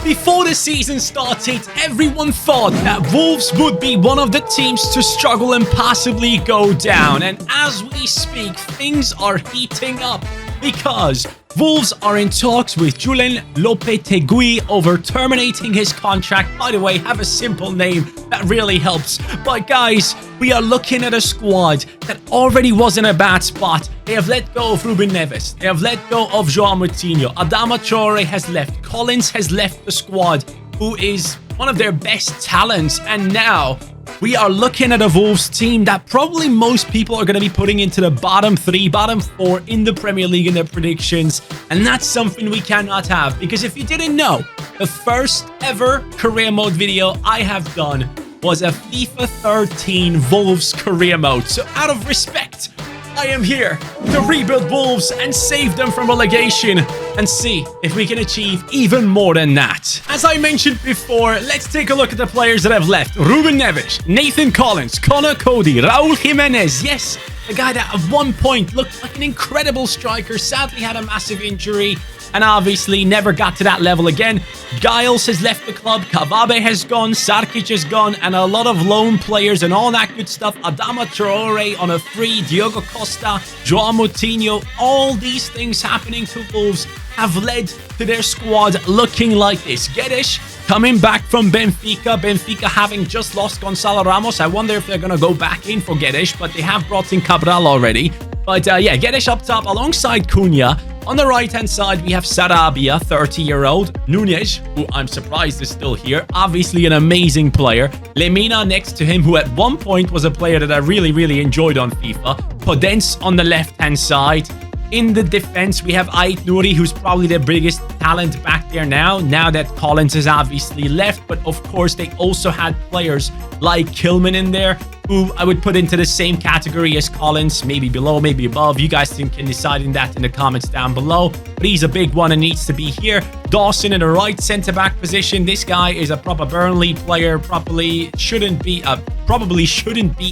Before the season started, everyone thought that Wolves would be one of the teams to struggle and possibly go down. And as we speak, things are heating up because Wolves are in talks with Julen Lopetegui over terminating his contract. By the way, have a simple name. That really helps. But guys, we are looking at a squad that already was in a bad spot. They have let go of Ruben Neves. They have let go of João Moutinho. Adama Traore has left. Collins has left the squad, who is one of their best talents. And now we are looking at a Wolves team that probably most people are going to be putting into the bottom 3, bottom 4 in the Premier League in their predictions. And that's something we cannot have, because if you didn't know, the first ever career mode video I have done was a FIFA 13 Wolves career mode. So out of respect, I am here to rebuild Wolves and save them from relegation and see if we can achieve even more than that. As I mentioned before, let's take a look at the players that have left. Ruben Neves, Nathan Collins, Connor Cody, Raul Jimenez. Yes, the guy that at one point looked like an incredible striker, sadly had a massive injury and obviously never got to that level again. Giles has left the club, Kavabe has gone, Sarkic has gone, and a lot of loan players and all that good stuff. Adama Traore on a free, Diogo Costa, João Moutinho. All these things happening to Wolves have led to their squad looking like this. Guedes coming back from Benfica. Benfica having just lost Gonçalo Ramos. I wonder if they're going to go back in for Guedes, but they have brought in Cabral already. But yeah, Guedes up top alongside Cunha. On the right-hand side, we have Sarabia, 30-year-old. Nunez, who I'm surprised is still here. Obviously an amazing player. Lemina next to him, who at one point was a player that I really enjoyed on FIFA. Podence on the left-hand side. In the defense, we have Ait Nouri, who's probably the biggest talent back there now that Collins has obviously left. But of course, they also had players like Kilman in there, who I would put into the same category as Collins, maybe below, maybe above. You guys can decide in that in the comments down below. But he's a big one and needs to be here. Dawson in the right centre-back position. This guy is a proper Burnley player. Probably shouldn't be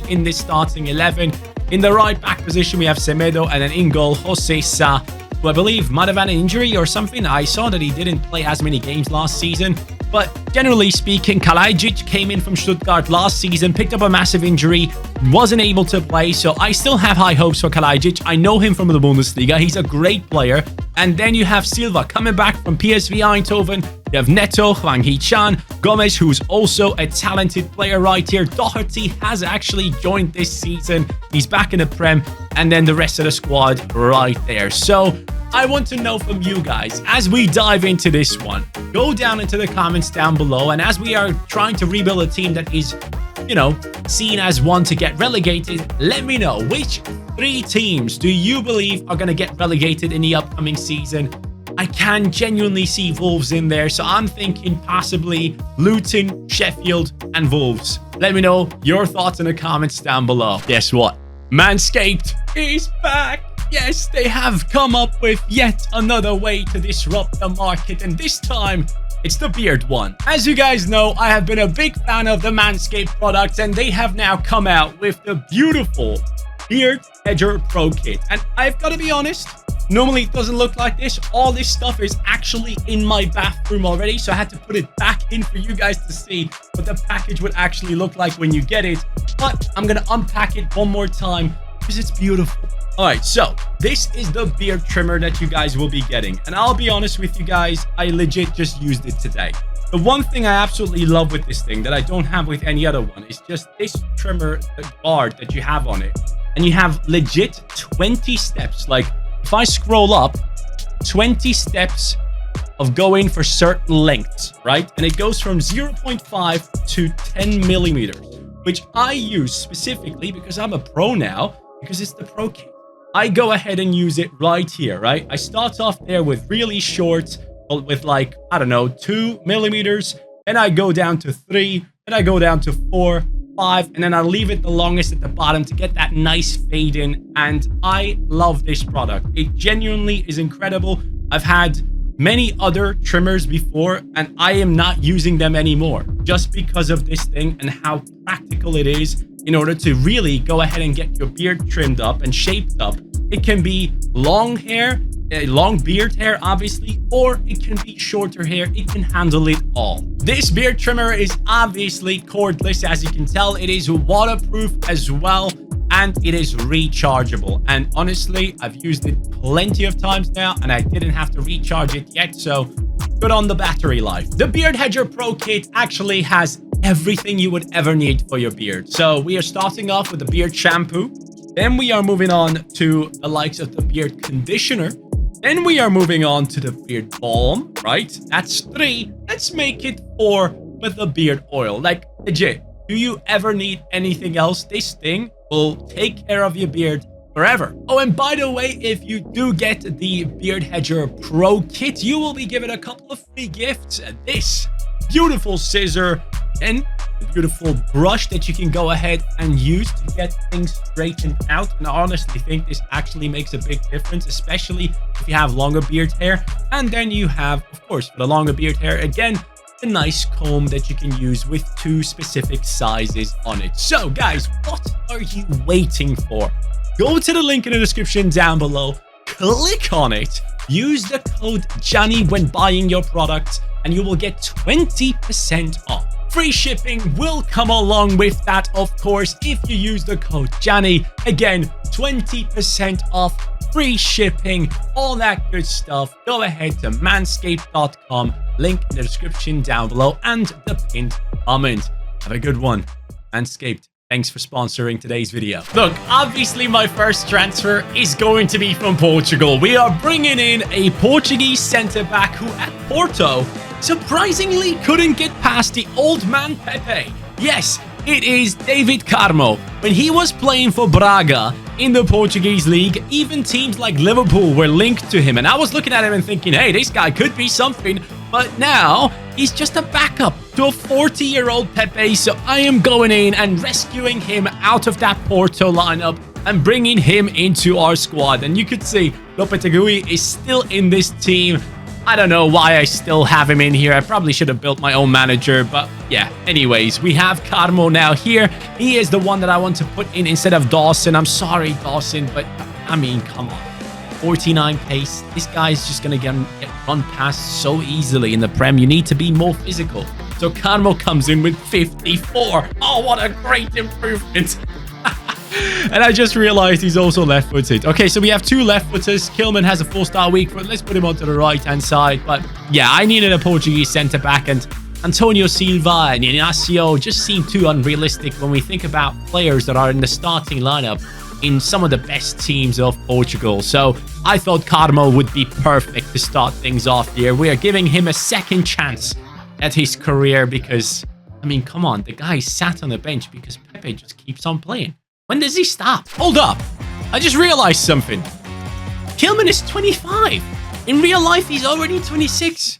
in this starting 11. In the right back position, we have Semedo, and then in goal, Jose Sa, who I believe might have had an injury or something. I saw that he didn't play as many games last season. But generally speaking, Kalajdzic came in from Stuttgart last season, picked up a massive injury, wasn't able to play. So I still have high hopes for Kalajdzic. I know him from the Bundesliga. He's a great player. And then you have Silva coming back from PSV Eindhoven. You have Neto, Hwang Hee-chan, Gomez, who's also a talented player right here. Doherty has actually joined this season. He's back in the Prem. And then the rest of the squad right there. So I want to know from you guys, as we dive into this one, go down into the comments down below. And as we are trying to rebuild a team that is, seen as one to get relegated, let me know which 3 teams do you believe are going to get relegated in the upcoming season. I can genuinely see Wolves in there, so I'm thinking possibly Luton, Sheffield, and Wolves. Let me know your thoughts in the comments down below. Guess what? Manscaped is back. Yes, they have come up with yet another way to disrupt the market, and this time it's the beard one. As you guys know, I have been a big fan of the Manscaped products, and they have now come out with the beautiful Beard Edger Pro Kit. And I've got to be honest, normally it doesn't look like this. All this stuff is actually in my bathroom already, so I had to put it back in for you guys to see what the package would actually look like when you get it. But I'm going to unpack it one more time because it's beautiful. All right, so this is the beard trimmer that you guys will be getting. And I'll be honest with you guys, I legit just used it today. The one thing I absolutely love with this thing that I don't have with any other one is just this trimmer, the guard that you have on it. And you have legit 20 steps. Like if I scroll up, 20 steps of going for certain lengths, right? And it goes from 0.5 to 10 millimeters, which I use specifically because I'm a pro now, because it's the Pro Kit. I go ahead and use it right here, right? I start off there with really short, with like, I don't know, 2 millimeters. Then I go down to 3. Then I go down to 4, 5. And then I leave it the longest at the bottom to get that nice fade in. And I love this product. It genuinely is incredible. I've had many other trimmers before, and I am not using them anymore just because of this thing and how practical it is in order to really go ahead and get your beard trimmed up and shaped up. It can be long hair, a long beard hair, obviously, or it can be shorter hair. It can handle it all. This beard trimmer is obviously cordless. As you can tell, it is waterproof as well, and it is rechargeable. And honestly, I've used it plenty of times now, and I didn't have to recharge it yet, so good on the battery life. The Beard Hedger Pro Kit actually has everything you would ever need for your beard. So we are starting off with the beard shampoo. Then we are moving on to the likes of the beard conditioner. Then we are moving on to the beard balm, right? That's 3. Let's make it 4 with the beard oil. Like, legit, do you ever need anything else? This thing will take care of your beard forever. Oh, and by the way, if you do get the Beard Hedger Pro Kit, you will be given a couple of free gifts. This beautiful scissor and a beautiful brush that you can go ahead and use to get things straightened out. And I honestly think this actually makes a big difference, especially if you have longer beard hair. And then you have, of course, for the longer beard hair, again, a nice comb that you can use with 2 specific sizes on it. So guys, what are you waiting for? Go to the link in the description down below, click on it, use the code Johnny when buying your product, and you will get 20% off. Free shipping will come along with that, of course, if you use the code Johnny. Again, 20% off, free shipping, all that good stuff. Go ahead to manscaped.com, link in the description down below and the pinned comment. Have a good one. Manscaped, thanks for sponsoring today's video. Look, obviously my first transfer is going to be from Portugal. We are bringing in a Portuguese centre-back who at Porto surprisingly couldn't get past the old man Pepe. Yes, it is David Carmo. When he was playing for Braga in the Portuguese league, even teams like Liverpool were linked to him. And I was looking at him and thinking, hey, this guy could be something. But now he's just a backup to a 40-year-old Pepe. So I am going in and rescuing him out of that Porto lineup and bringing him into our squad. And you could see Lopetegui is still in this team. I don't know why I still have him in here. I probably should have built my own manager, but yeah. Anyways, we have Carmo now here. He is the one that I want to put in instead of Dawson. I'm sorry, Dawson, but I mean, come on. 49 pace. This guy is just going to get run past so easily in the Prem. You need to be more physical. So Carmo comes in with 54. Oh, what a great improvement. And I just realized he's also left-footed. Okay, so we have 2 left-footers. Kilman has a 4-star weak foot. Let's put him onto the right-hand side. But yeah, I needed a Portuguese centre-back, and Antonio Silva and Inacio just seem too unrealistic when we think about players that are in the starting lineup in some of the best teams of Portugal. So I thought Carmo would be perfect to start things off here. We are giving him a second chance at his career because, I mean, come on. The guy sat on the bench because Pepe just keeps on playing. When does he stop? Hold up. I just realized something. Kilman is 25. In real life, he's already 26.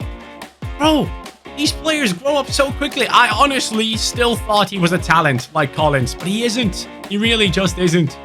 Bro, these players grow up so quickly. I honestly still thought he was a talent like Collins, but he isn't. He really just isn't.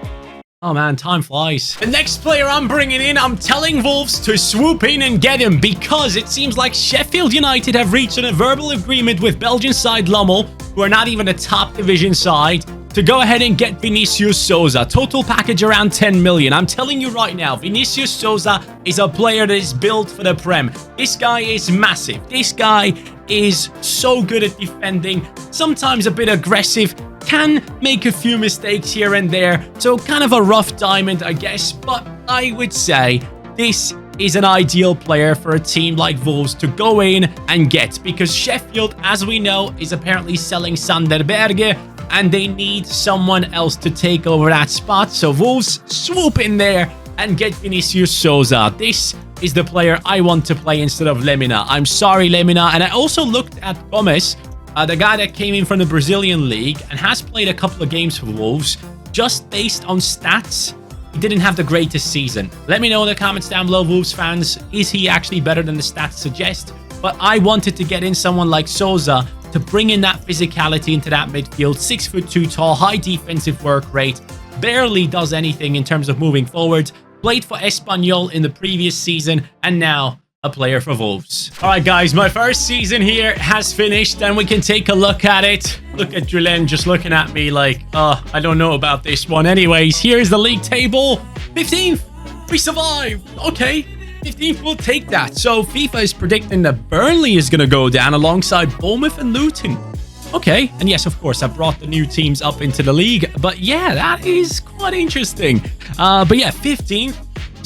Oh man, time flies. The next player I'm bringing in, I'm telling Wolves to swoop in and get him because it seems like Sheffield United have reached a verbal agreement with Belgian side Lommel, who are not even a top division side, to go ahead and get Vinicius Souza. Total package around 10 million. I'm telling you right now, Vinicius Souza is a player that is built for the Prem. This guy is massive. This guy is so good at defending, sometimes a bit aggressive, can make a few mistakes here and there. So kind of a rough diamond, I guess. But I would say this is an ideal player for a team like Wolves to go in and get, because Sheffield, as we know, is apparently selling Sander Berge, and they need someone else to take over that spot. So Wolves swoop in there and get Vinicius Souza. This is the player I want to play instead of Lemina. I'm sorry, Lemina. And I also looked at Gomes, the guy that came in from the Brazilian league and has played a couple of games for Wolves. Just based on stats, he didn't have the greatest season. Let me know in the comments down below, Wolves fans. Is he actually better than the stats suggest? But I wanted to get in someone like Souza to bring in that physicality into that midfield. 6'2" tall, high defensive work rate, barely does anything in terms of moving forward. Played for Espanyol in the previous season, and now a player for Wolves. All right, guys, my first season here has finished, and we can take a look at it. Look at Julen just looking at me like, I don't know about this one. Anyways, here's the league table. 15th. We survived. Okay. 15th will take that. So FIFA is predicting that Burnley is going to go down alongside Bournemouth and Luton. Okay, and yes, of course, I brought the new teams up into the league. But yeah, that is quite interesting. But yeah, 15th,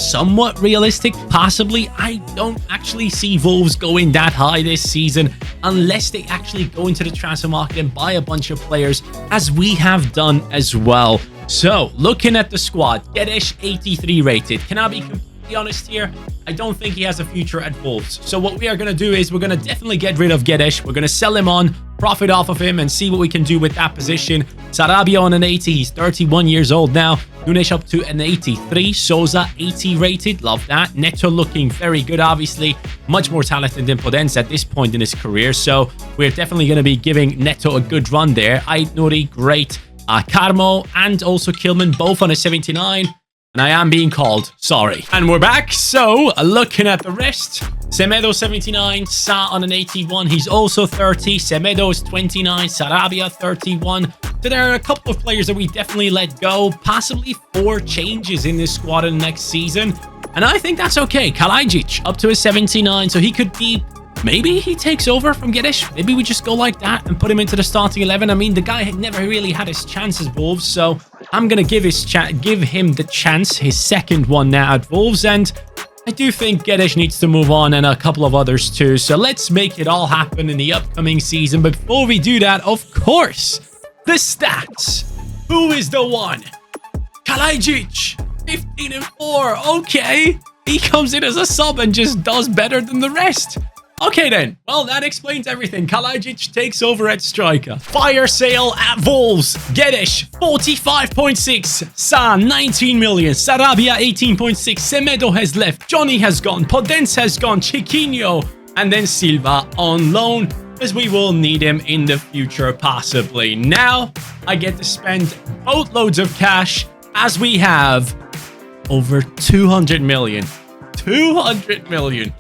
somewhat realistic, possibly. I don't actually see Wolves going that high this season unless they actually go into the transfer market and buy a bunch of players, as we have done as well. So, looking at the squad, Guedes 83 rated. Can I be completely honest here? I don't think he has a future at Wolves. So what we are going to do is we're going to definitely get rid of Guedes. We're going to sell him on, profit off of him, and see what we can do with that position. Sarabia on an 80. He's 31 years old now. Nunes up to an 83. Souza 80 rated. Love that. Neto looking very good, obviously. Much more talented than Podence at this point in his career. So we're definitely going to be giving Neto a good run there. Ait Nuri, great. Carmo and also Kilman both on a 79. And I am being called. Sorry. And we're back. So, looking at the rest. Semedo 79. Sa on an 81. He's also 30. Semedo is 29. Sarabia 31. So there are a couple of players that we definitely let go. Possibly 4 changes in this squad in the next season. And I think that's okay. Kalajic up to a 79. So he could be... Maybe he takes over from Guedes. Maybe we just go like that and put him into the starting 11. I mean, the guy had never really had his chances at Wolves, so I'm going to give him the chance, his second one now at Wolves. And I do think Guedes needs to move on, and a couple of others too. So let's make it all happen in the upcoming season. But before we do that, of course, the stats. Who is the one? Kalajic, 15-4. Okay. He comes in as a sub and just does better than the rest. Okay then, well that explains everything. Kalajic takes over at striker. Fire sale at Wolves. Guedes 45.6. Sa 19 million. Sarabia 18.6. Semedo has left. Johnny has gone. Podence has gone. Chiquinho. And then Silva on loan, as we will need him in the future possibly. Now I get to spend boatloads of cash, as we have over 200 million. 200 million.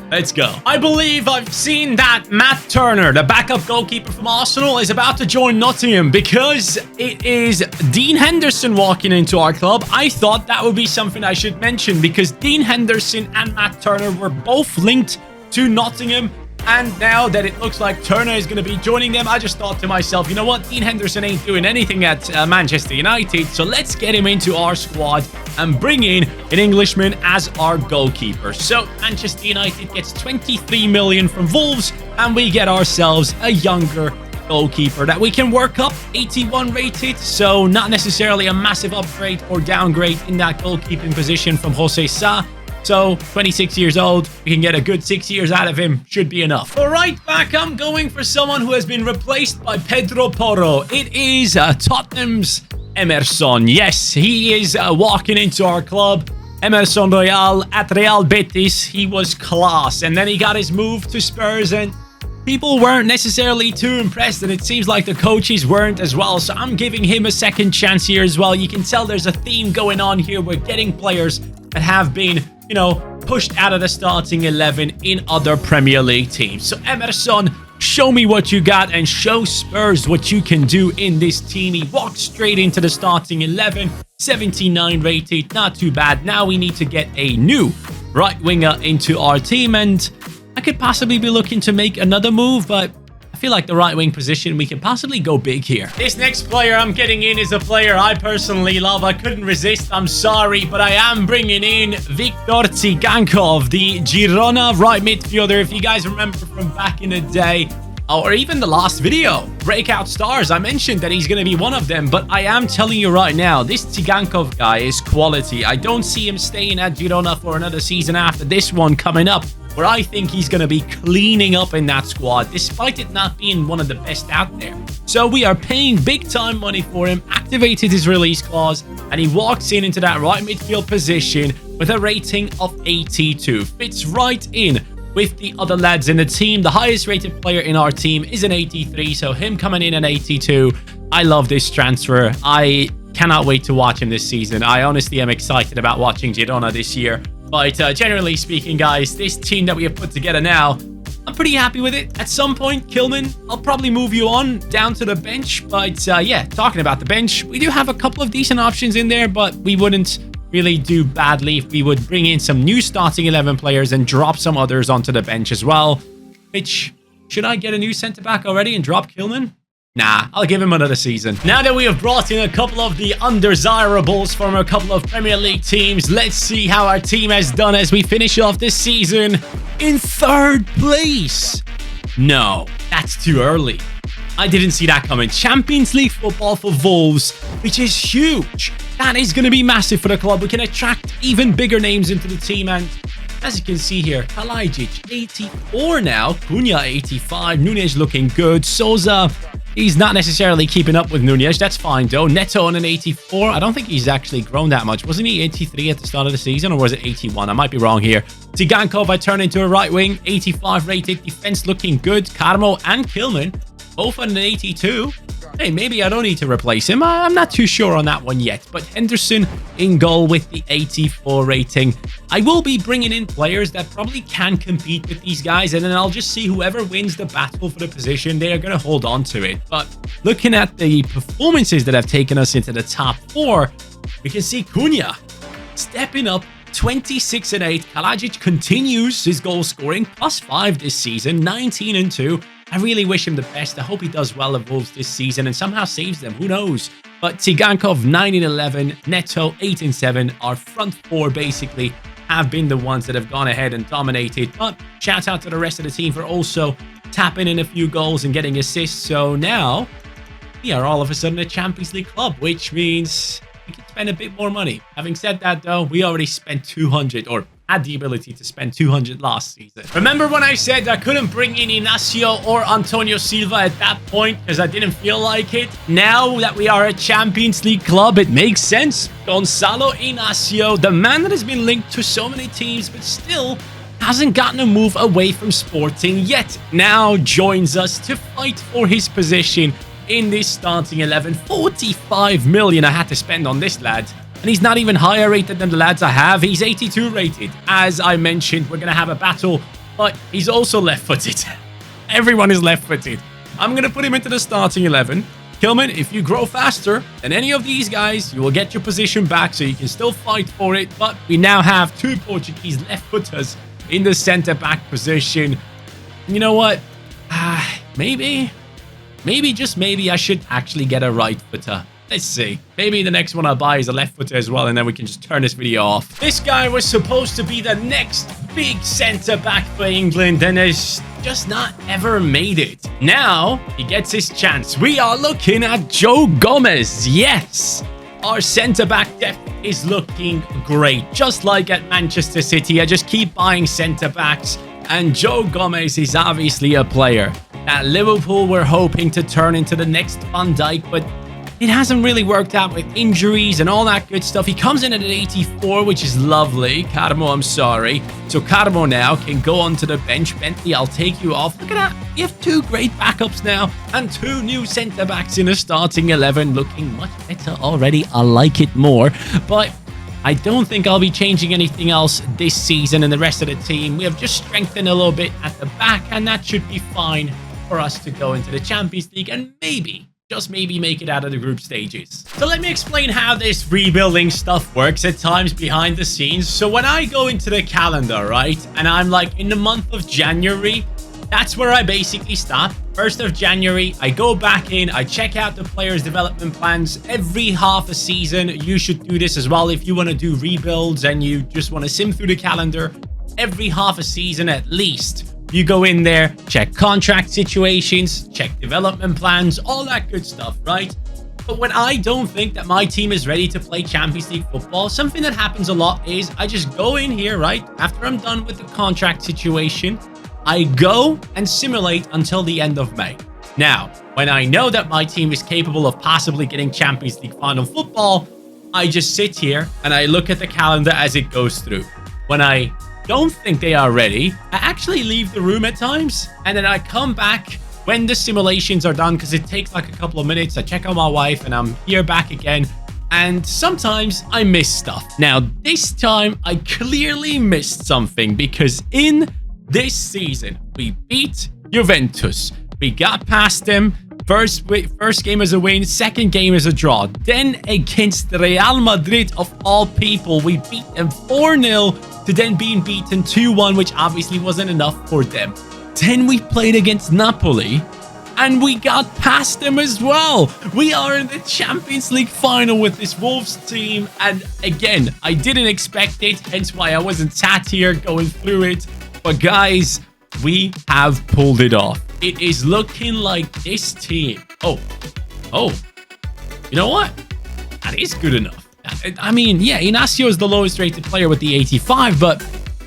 Let's go. I believe I've seen that Matt Turner, the backup goalkeeper from Arsenal, is about to join Nottingham because it is Dean Henderson walking into our club. I thought that would be something I should mention because Dean Henderson and Matt Turner were both linked to Nottingham. And now that it looks like Turner is going to be joining them, I just thought to myself, you know what? Dean Henderson ain't doing anything at Manchester United, so let's get him into our squad and bring in an Englishman as our goalkeeper. So Manchester United gets 23 million from Wolves, and we get ourselves a younger goalkeeper that we can work up, 81 rated, so not necessarily a massive upgrade or downgrade in that goalkeeping position from Jose Sa. So, 26 years old, we can get a good 6 years out of him. Should be enough. But right back, I'm going for someone who has been replaced by Pedro Porro. It is Tottenham's Emerson. Yes, he is walking into our club. Emerson Royal at Real Betis. He was class. And then he got his move to Spurs, and people weren't necessarily too impressed, and it seems like the coaches weren't as well. So I'm giving him a second chance here as well. You can tell there's a theme going on here. We're getting players that have been, you know, pushed out of the starting 11 in other Premier League teams. So Emerson, show me what you got and show Spurs what you can do in this team. He walked straight into the starting 11, 79 rated, not too bad. Now we need to get a new right winger into our team, and I could possibly be looking to make another move, but I feel like the right wing position, we can possibly go big here. This next player I'm getting in is a player I personally love. I couldn't resist, I'm sorry, but I am bringing in Viktor Tsigankov, the Girona right midfielder. If you guys remember from back in the day, or even the last video, Breakout Stars, I mentioned that he's going to be one of them, but I am telling you right now, this Tsigankov guy is quality. I don't see him staying at Girona for another season after this one coming up, where I think he's going to be cleaning up in that squad, despite it not being one of the best out there. So we are paying big time money for him, activated his release clause, and he walks into that right midfield position with a rating of 82. Fits right in with the other lads in the team. The highest rated player in our team is an 83, so him coming in at 82. I love this transfer. I cannot wait to watch him this season. I honestly am excited about watching Girona this year. But generally speaking, guys, this team that we have put together now, I'm pretty happy with it. At some point, Kilman, I'll probably move you on down to the bench. But yeah, talking about the bench, we do have a couple of decent options in there, but we wouldn't really do badly if we would bring in some new starting 11 players and drop some others onto the bench as well. Which, should I get a new centre-back already and drop Kilman? Nah, I'll give him another season. Now that we have brought in a couple of the undesirables from a couple of Premier League teams, let's see how our team has done as we finish off this season in 3rd place. No, that's too early. I didn't see that coming. Champions League football for Wolves, which is huge. That is going to be massive for the club. We can attract even bigger names into the team, and as you can see here, Kalajic 84 now, Cunha 85, Nunez looking good, Souza, he's not necessarily keeping up with Nunez, that's fine though. Neto on an 84, I don't think he's actually grown that much. Wasn't he 83 at the start of the season, or was it 81? I might be wrong here. Tsigankov, I turn into a right wing, 85 rated, defense looking good. Karmo and Kilman, both on an 82. Hey, maybe I don't need to replace him. I'm not too sure on that one yet. But Henderson in goal with the 84 rating. I will be bringing in players that probably can compete with these guys. And then I'll just see whoever wins the battle for the position. They are going to hold on to it. But looking at the performances that have taken us into the top 4, we can see Cunha stepping up 26 and 8. Kalajic continues his goal scoring, +5 this season, 19 and 2. I really wish him the best. I hope he does well at Wolves this season and somehow saves them. Who knows? But Tsigankov 9 and 11, Neto 8 and 7. Our front 4 basically have been the ones that have gone ahead and dominated. But shout out to the rest of the team for also tapping in a few goals and getting assists. So now we are all of a sudden a Champions League club, which means we can spend a bit more money. Having said that though, we already spent 200, or had the ability to spend 200 last season. Remember when I said I couldn't bring in Inacio or Antonio Silva at that point because I didn't feel like it? Now that we are a Champions League club, it makes sense. Gonzalo Inacio, the man that has been linked to so many teams but still hasn't gotten a move away from Sporting yet, now joins us to fight for his position in this starting 11. 45 million I had to spend on this lad. And he's not even higher rated than the lads I have. He's 82 rated. As I mentioned, we're going to have a battle, but he's also left-footed. Everyone is left-footed. I'm going to put him into the starting 11. Kilman, if you grow faster than any of these guys, you will get your position back so you can still fight for it. But we now have 2 Portuguese left-footers in the centre-back position. You know what? Maybe, just maybe, I should actually get a right-footer. Let's see. Maybe the next one I buy is a left footer as well, and then we can just turn this video off. This guy was supposed to be the next big centre-back for England and has just not ever made it. Now, he gets his chance. We are looking at Joe Gomez. Yes! Our centre-back depth is looking great. Just like at Manchester City, I just keep buying centre-backs, and Joe Gomez is obviously a player that Liverpool were hoping to turn into the next Van Dijk, but it hasn't really worked out with injuries and all that good stuff. He comes in at an 84, which is lovely. Carmo, I'm sorry. So Carmo now can go onto the bench. Bentley, I'll take you off. Look at that. You have 2 great backups now and 2 new centre-backs in a starting 11. Looking much better already. I like it more. But I don't think I'll be changing anything else this season and the rest of the team. We have just strengthened a little bit at the back, and that should be fine for us to go into the Champions League and maybe, just maybe, make it out of the group stages. So let me explain how this rebuilding stuff works at times behind the scenes. So when I go into the calendar, right, and I'm like in the month of January, that's where I basically stop. 1st of January, I go back in, I check out the players' development plans every half a season. You should do this as well if you want to do rebuilds and you just want to sim through the calendar. Every half a season at least, you go in there, check contract situations, check development plans, all that good stuff, right? But when I don't think that my team is ready to play Champions League football, something that happens a lot is I just go in here, right? After I'm done with the contract situation, I go and simulate until the end of May. Now, when I know that my team is capable of possibly getting Champions League final football, I just sit here and I look at the calendar as it goes through. When I don't think they are ready, I actually leave the room at times, and then I come back when the simulations are done because it takes like a couple of minutes. I check on my wife and I'm here back again, and sometimes I miss stuff. Now this time I clearly missed something because in this season we beat Juventus. We got past them First game is a win, second game is a draw. Then against Real Madrid, of all people, we beat them 4-0 to then being beaten 2-1, which obviously wasn't enough for them. Then we played against Napoli, and we got past them as well. We are in the Champions League final with this Wolves team, and again, I didn't expect it, hence why I wasn't sat here going through it. But guys, we have pulled it off. It is looking like this team. Oh, you know what? That is good enough. I mean, yeah, Inacio is the lowest rated player with the 85, but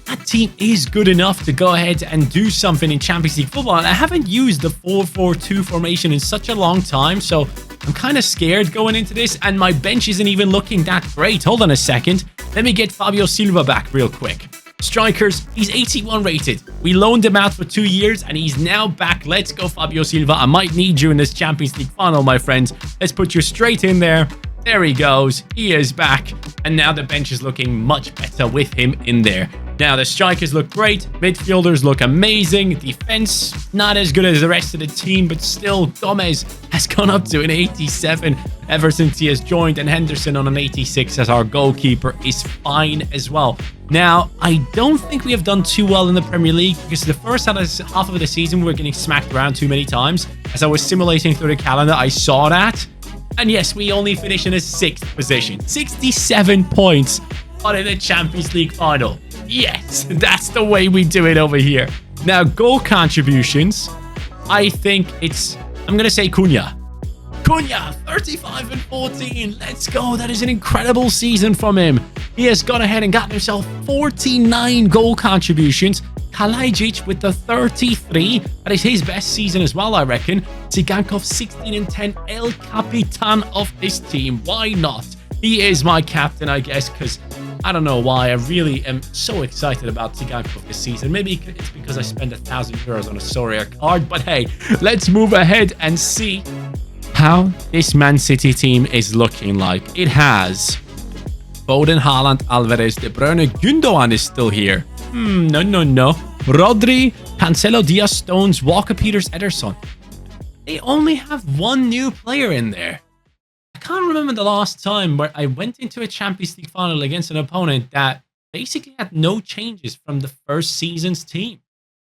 that team is good enough to go ahead and do something in Champions League football. And I haven't used the 4-4-2 formation in such a long time, so I'm kind of scared going into this, and my bench isn't even looking that great. Hold on a second. Let me get Fabio Silva back real quick. Strikers, he's 81 rated. We loaned him out for 2 years, and he's now back. Let's go, Fabio Silva. I might need you in this Champions League final, my friends. Let's put you straight in there. There he goes. He is back. And now the bench is looking much better with him in there. Now, the strikers look great. Midfielders look amazing. Defense, not as good as the rest of the team, but still, Gomez has gone up to an 87 ever since he has joined, and Henderson on an 86 as our goalkeeper is fine as well. Now, I don't think we have done too well in the Premier League, because the first half of the season, we were getting smacked around too many times. As I was simulating through the calendar, I saw that. And yes, we only finished in a 6th position. 67 points, but in the Champions League final. Yes, that's the way we do it over here. Now, goal contributions. I think I'm going to say Cunha. Cunha, 35 and 14. Let's go. That is an incredible season from him. He has gone ahead and gotten himself 49 goal contributions. Kalajdzic with the 33. That is his best season as well, I reckon. Tsigankov, 16 and 10. El Capitan of this team. Why not? He is my captain, I guess, because I don't know why. I really am so excited about Tsigankov this season. Maybe it's because I spent €1,000 on a Soria card. But hey, let's move ahead and see how this Man City team is looking like. It has Foden, Haaland, Alvarez, De Bruyne, Gundogan is still here. No. Rodri, Cancelo, Diaz, Stones, Walker, Peters, Ederson. They only have one new player in there. I can't remember the last time where I went into a Champions League final against an opponent that basically had no changes from the first season's team.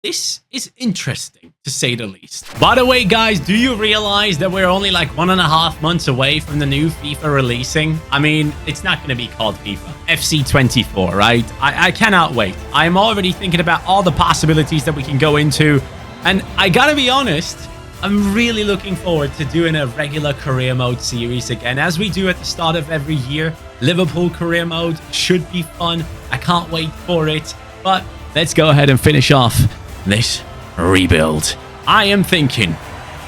This is interesting, to say the least. By the way, guys, do you realize that we're only like 1.5 months away from the new FIFA releasing? I mean, it's not going to be called FIFA. FC 24, right? I cannot wait. I'm already thinking about all the possibilities that we can go into. And I gotta be honest, I'm really looking forward to doing a regular career mode series again, as we do at the start of every year. Liverpool career mode should be fun. I can't wait for it. But let's go ahead and finish off this rebuild. I am thinking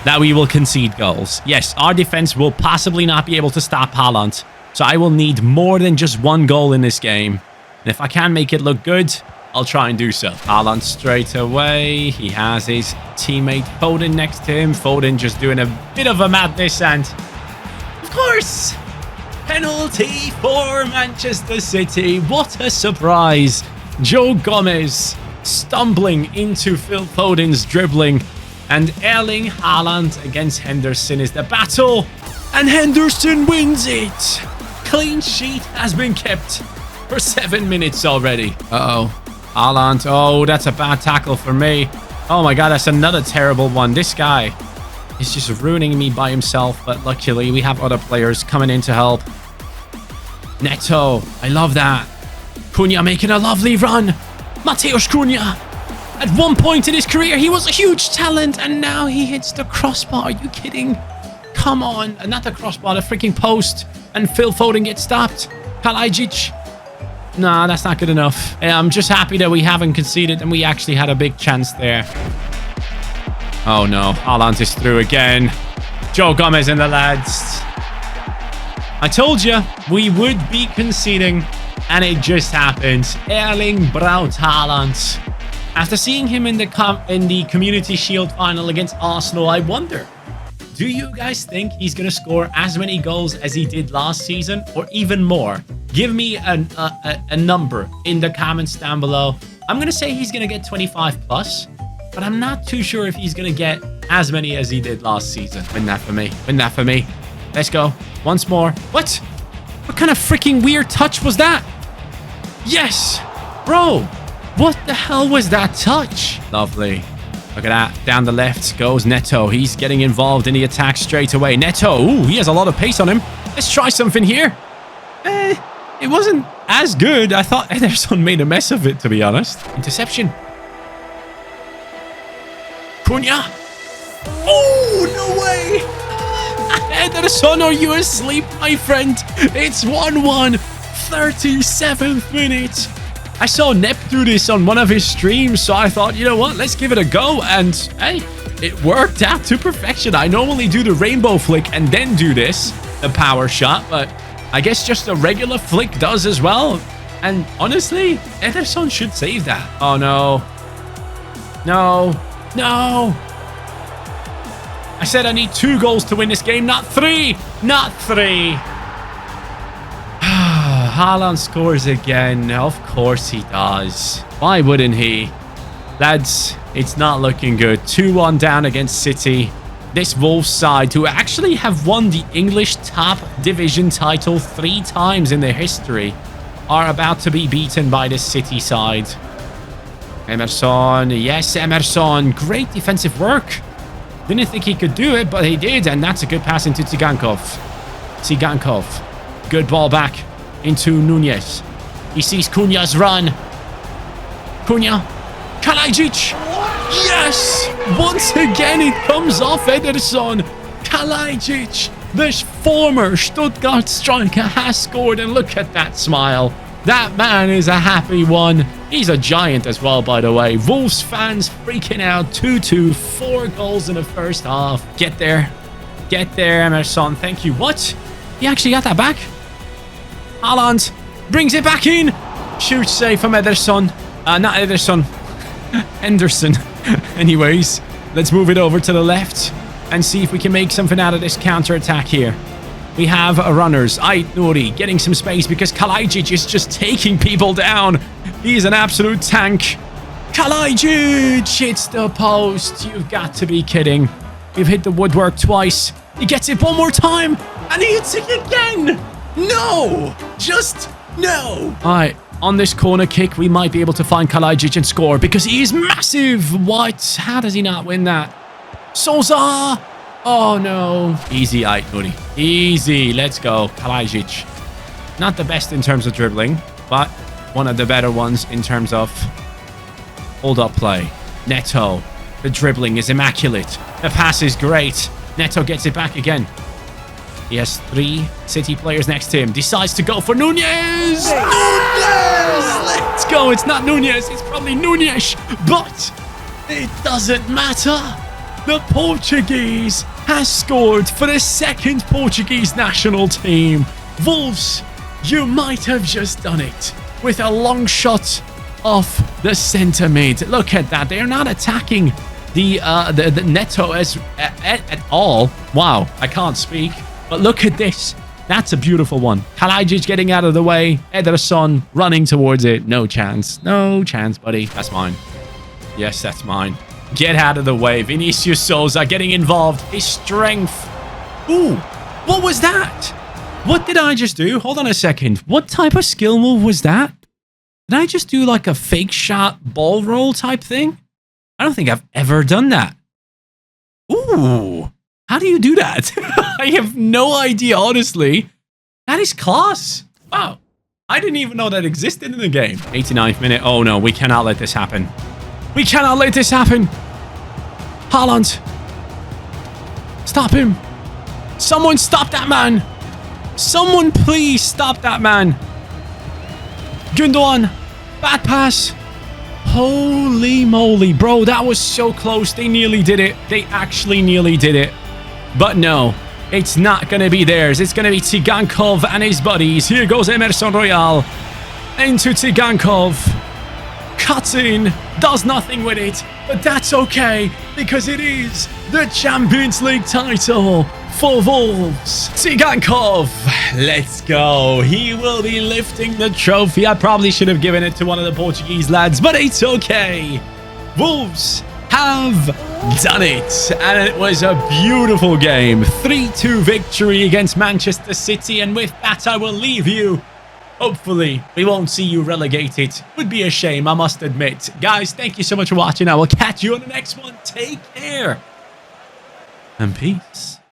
that we will concede goals. Yes, our defense will possibly not be able to stop Haaland, so I will need more than just 1 goal in this game. And if I can make it look good, I'll try and do so. Haaland straight away. He has his teammate Foden next to him. Foden just doing a bit of a madness, and of course, penalty for Manchester City. What a surprise. Joe Gomez stumbling into Phil Foden's dribbling, and Erling Haaland against Henderson is the battle, and Henderson wins it. Clean sheet has been kept for 7 minutes already. Haaland. Oh, that's a bad tackle for me. Oh my god, that's another terrible one. This guy is just ruining me by himself, but luckily we have other players coming in to help. Neto, I love that. Cunha making a lovely run. Mateusz Cunha. At one point in his career, he was a huge talent, and now he hits the crossbar. Are you kidding? Come on. Not the crossbar, the freaking post. And Phil Foden gets stopped. Kalajdzic. Nah, that's not good enough. I'm just happy that we haven't conceded, and we actually had a big chance there. Oh no, Haaland is through again. Joe Gomez and the lads. I told you we would be conceding, and it just happened. Erling Braut Haaland. After seeing him in the Community Shield final against Arsenal, I wonder, do you guys think he's going to score as many goals as he did last season, or even more? Give me a number in the comments down below. I'm going to say he's going to get 25 plus. but I'm not too sure if he's going to get as many as he did last season. Win that for me. Win that for me. Let's go. Once more. What? What kind of freaking weird touch was that? Yes. Bro, what the hell was that touch? Lovely. Look at that. Down the left goes Neto. He's getting involved in the attack straight away. Neto. Ooh, he has a lot of pace on him. Let's try something here. It wasn't as good. I thought Ederson made a mess of it, to be honest. Interception. Cunha. Oh, no way. Ederson, are you asleep, my friend? It's 1-1. 37th minute. I saw Nep do this on one of his streams, so I thought, you know what? Let's give it a go. And, hey, it worked out to perfection. I normally do the rainbow flick and then do this, the power shot, but I guess just a regular flick does as well. And honestly, Ederson should save that. Oh, no. No. No. I said I need 2 goals to win this game, not 3. Not 3. Haaland scores again. Of course he does. Why wouldn't he? Lads, it's not looking good. 2-1 down against City. This Wolves side, who actually have won the English top division title 3 times in their history, are about to be beaten by the City side. Emerson. Yes, Emerson. Great defensive work. Didn't think he could do it, but he did. And that's a good pass into Tsigankov. Tsigankov. Good ball back into Nunez. He sees Cunha's run. Cunha. Kalajic. Yes! Once again, it comes off Ederson. Kalajic, the former Stuttgart striker, has scored. And look at that smile. That man is a happy one. He's a giant as well, by the way. Wolves fans freaking out. 2-2. 4 goals in the first half. Get there. Get there, Emerson. Thank you. What? He actually got that back? Haaland brings it back in. Huge save from Ederson. Not Ederson. Henderson. Anyways, let's move it over to the left and see if we can make something out of this counter-attack here. We have runners. Ait Nouri getting some space because Kalajic is just taking people down. He's an absolute tank. Kalajic hits the post. You've got to be kidding. We've hit the woodwork twice. He gets it one more time and he hits it again. No! Just no! Alright, on this corner kick, we might be able to find Kalajic and score because he is massive. What? How does he not win that? Souza! Oh no. Easy, Ait Nouri. Easy. Let's go. Kalajic. Not the best in terms of dribbling, but one of the better ones in terms of hold-up play. Neto. The dribbling is immaculate. The pass is great. Neto gets it back again. He has 3 City players next to him. Decides to go for Nunez! Nunez! Let's go. It's not Nunez. It's probably Nunez. But it doesn't matter. The Portuguese has scored for the 2nd Portuguese national team. Wolves, you might have just done it with a long shot off the centre mid. Look at that. They're not attacking the Neto at all. Wow, I can't speak. But look at this. That's a beautiful one. Kalajic getting out of the way. Ederson running towards it. No chance. No chance, buddy. That's mine. Yes, that's mine. Get out of the way. Vinicius Souza getting involved. His strength. Ooh, what was that? What did I just do? Hold on a second. What type of skill move was that? Did I just do like a fake shot ball roll type thing? I don't think I've ever done that. Ooh, how do you do that? I have no idea, honestly. That is class. Wow. I didn't even know that existed in the game. 89th minute. Oh no, we cannot let this happen. We cannot let this happen. Haaland. Stop him. Someone stop that man. Someone please stop that man. Gundogan. Bad pass. Holy moly, bro. That was so close. They nearly did it. They actually nearly did it. But no, it's not going to be theirs. It's going to be Tsigankov and his buddies. Here goes Emerson Royal. Into Tsigankov. Cuts in, does nothing with it, but that's okay because it is the Champions League title for Wolves. Tsigankov, let's go. He will be lifting the trophy. I probably should have given it to one of the Portuguese lads, but it's okay. Wolves have done it. And it was a beautiful game. 3-2 victory against Manchester City. And with that, I will leave you. Hopefully, we won't see you relegated. Would be a shame, I must admit. Guys, thank you so much for watching. I will catch you on the next one. Take care. And peace.